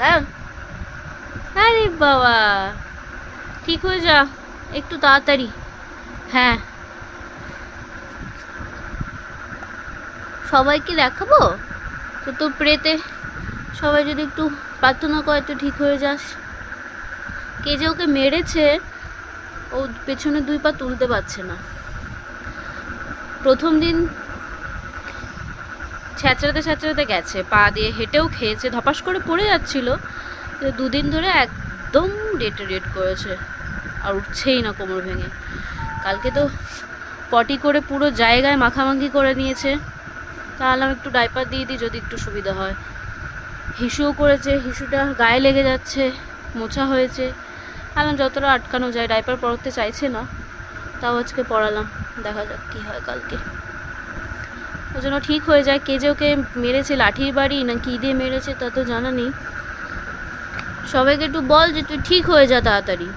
দাঁড়ান। আরে বাবা, ঠিক হয়ে যা একটু তাড়াতাড়ি। হ্যাঁ, সবাইকে দেখাবো তো তোর প্রেতে সবাই যদি একটু প্রার্থনা করে তো ঠিক হয়ে যাস। কে যে ওকে মেরেছে, ও পেছনে 2 পা তুলতে পারছে না। প্রথম দিন ছ্যাঁচড়াতে ছ্যাঁচড়াতে গেছে, পা দিয়ে হেঁটেও খেয়েছে, ধপাস করে পড়ে যাচ্ছিল। 2 দিন ধরে একদম ডেট করেছে, আর উঠছেই না কোমর ভেঙে। কালকে তো পটি করে পুরো জায়গায় মাখামাখি করে নিয়েছে। তাহলে একটু ডাইপার দিয়ে দিই যদি একটু সুবিধা হয়। হিসুও করেছে, হিসুটা গায়ে লেগে যাচ্ছে, মোছা হয়েছে। আলাম যতটা আটকানো যায়, ডাইপার পরাতে চাইছে না, তাও আজকে পড়ালাম। দেখা যাক কী হয় কালকে, ওই জন্য ঠিক হয়ে যায়। কে যে ওকে মেরেছে, লাঠির বাড়ি না কী দিয়ে মেরেছে তা তো জানা নেই। সবাইকে একটু বল যে তুই ঠিক হয়ে যা তাড়াতাড়ি।